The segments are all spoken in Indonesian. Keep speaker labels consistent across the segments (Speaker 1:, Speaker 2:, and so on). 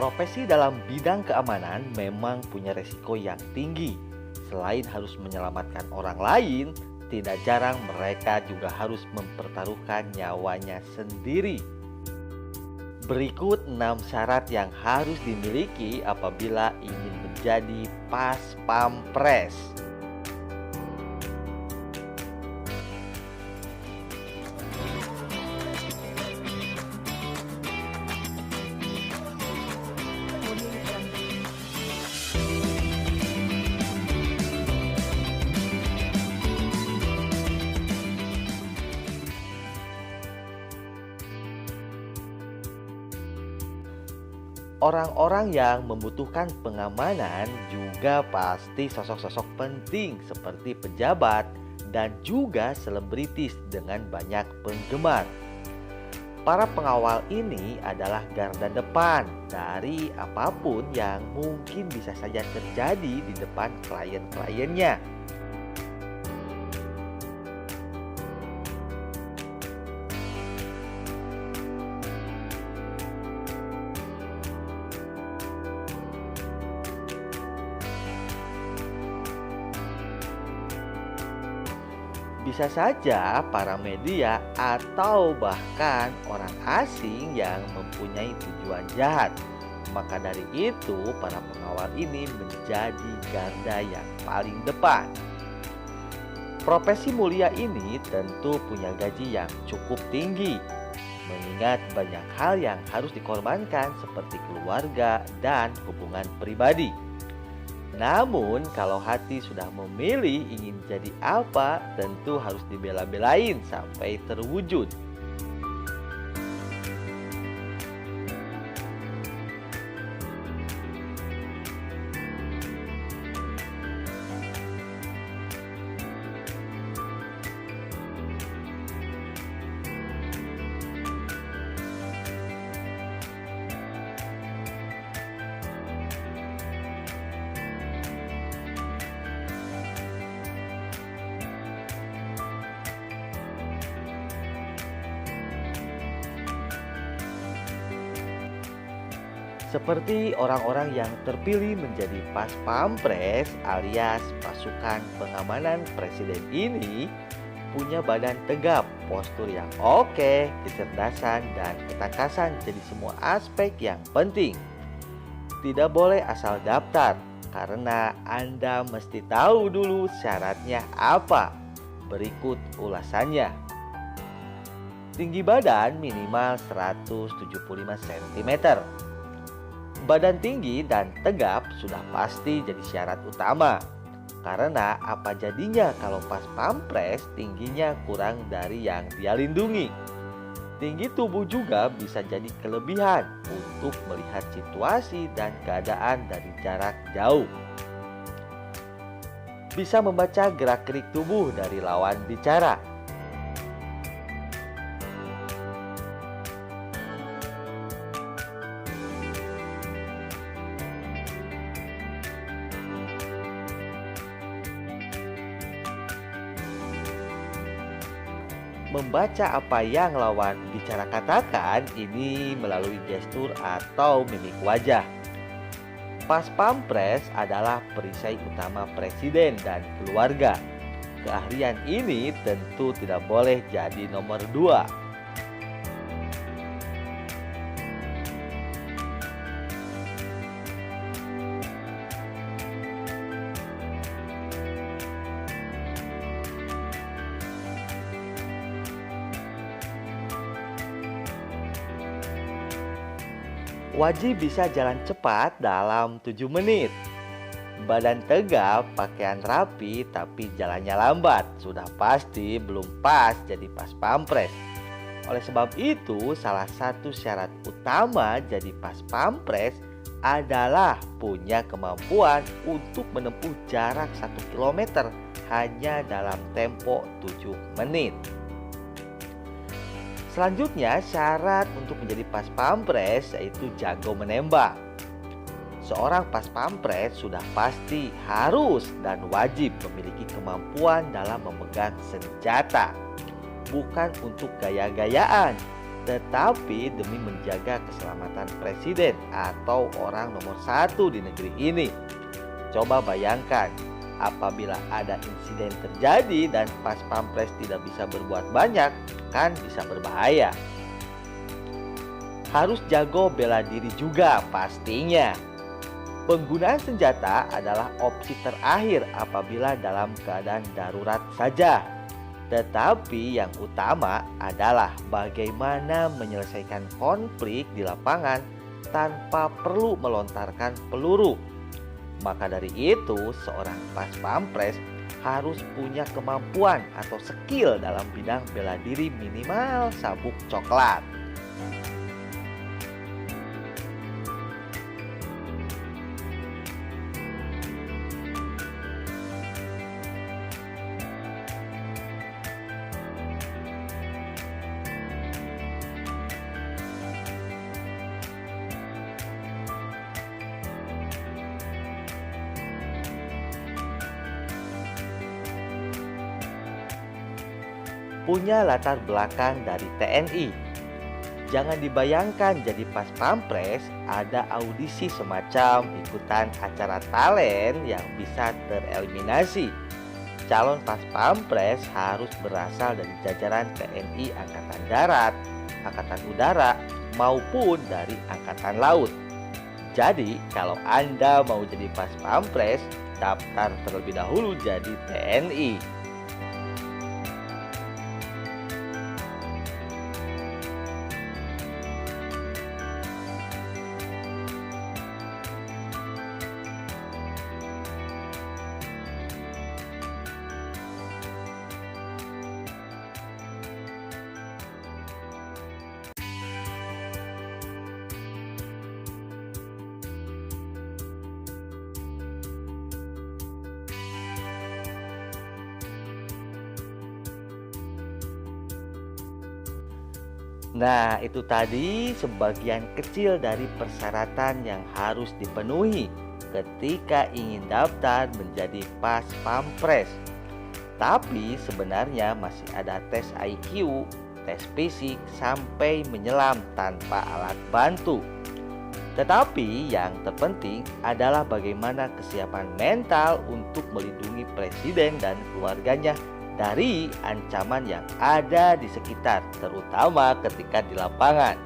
Speaker 1: Profesi dalam bidang keamanan memang punya resiko yang tinggi. Selain harus menyelamatkan orang lain, tidak jarang mereka juga harus mempertaruhkan nyawanya sendiri. Berikut 6 syarat yang harus dimiliki apabila ingin menjadi pas pampres. Orang-orang yang membutuhkan pengamanan juga pasti sosok-sosok penting seperti pejabat dan juga selebritis dengan banyak penggemar. Para pengawal ini adalah garda depan dari apapun yang mungkin bisa saja terjadi di depan klien-kliennya. Bisa saja para media atau bahkan orang asing yang mempunyai tujuan jahat. Maka dari itu, para pengawal ini menjadi garda yang paling depan. Profesi mulia ini tentu punya gaji yang cukup tinggi, mengingat banyak hal yang harus dikorbankan seperti keluarga dan hubungan pribadi. Namun kalau hati sudah memilih ingin jadi apa, tentu harus dibela-belain sampai terwujud. Seperti orang-orang yang terpilih menjadi pas pampres alias pasukan pengamanan presiden ini punya badan tegap, postur yang oke, kecerdasan dan ketangkasan jadi semua aspek yang penting. Tidak boleh asal daftar karena Anda mesti tahu dulu syaratnya apa. Berikut ulasannya. Tinggi badan minimal 175 cm. Badan tinggi dan tegap sudah pasti jadi syarat utama. Karena apa jadinya kalau pas pampres tingginya kurang dari yang dia lindungi. Tinggi tubuh juga bisa jadi kelebihan untuk melihat situasi dan keadaan dari jarak jauh. Bisa membaca gerak-gerik tubuh dari lawan bicara. Membaca apa yang lawan bicara katakan ini melalui gestur atau mimik wajah. Pas pampres adalah perisai utama presiden dan keluarga. Keahlian ini tentu tidak boleh jadi nomor 2. Wajib bisa jalan cepat dalam 7 menit. Badan tegap, pakaian rapi, tapi jalannya lambat. Sudah pasti belum pas jadi pas pampres. Oleh sebab itu, salah satu syarat utama jadi pas pampres adalah punya kemampuan untuk menempuh jarak 1 km hanya dalam tempo 7 menit. Selanjutnya, syarat untuk menjadi pas pampres yaitu jago menembak. Seorang pas pampres sudah pasti harus dan wajib memiliki kemampuan dalam memegang senjata. Bukan untuk gaya-gayaan, tetapi demi menjaga keselamatan presiden atau orang nomor satu di negeri ini. Coba bayangkan, apabila ada insiden terjadi dan pas pampres tidak bisa berbuat banyak, kan bisa berbahaya. Harus jago bela diri juga pastinya. Penggunaan senjata adalah opsi terakhir apabila dalam keadaan darurat saja. Tetapi yang utama adalah bagaimana menyelesaikan konflik di lapangan tanpa perlu melontarkan peluru. Maka dari itu, seorang pas pampres harus punya kemampuan atau skill dalam bidang bela diri minimal sabuk coklat. Punya latar belakang dari TNI. Jangan dibayangkan jadi pas pampres ada audisi semacam ikutan acara talent yang bisa tereliminasi. Calon pas pampres harus berasal dari jajaran TNI Angkatan Darat, Angkatan Udara, maupun dari Angkatan Laut. Jadi kalau Anda mau jadi pas pampres, daftar terlebih dahulu jadi TNI. Nah, itu tadi sebagian kecil dari persyaratan yang harus dipenuhi ketika ingin daftar menjadi pas pampres. Tapi sebenarnya masih ada tes IQ, tes fisik, sampai menyelam tanpa alat bantu. Tetapi yang terpenting adalah bagaimana kesiapan mental untuk melindungi presiden dan keluarganya dari ancaman yang ada di sekitar, terutama ketika di lapangan.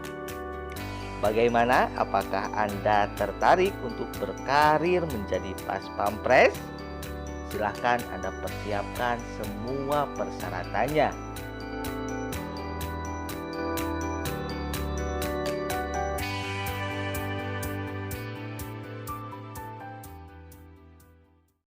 Speaker 1: Bagaimana? Apakah Anda tertarik untuk berkarir menjadi pas pampres? Silahkan Anda persiapkan semua persyaratannya.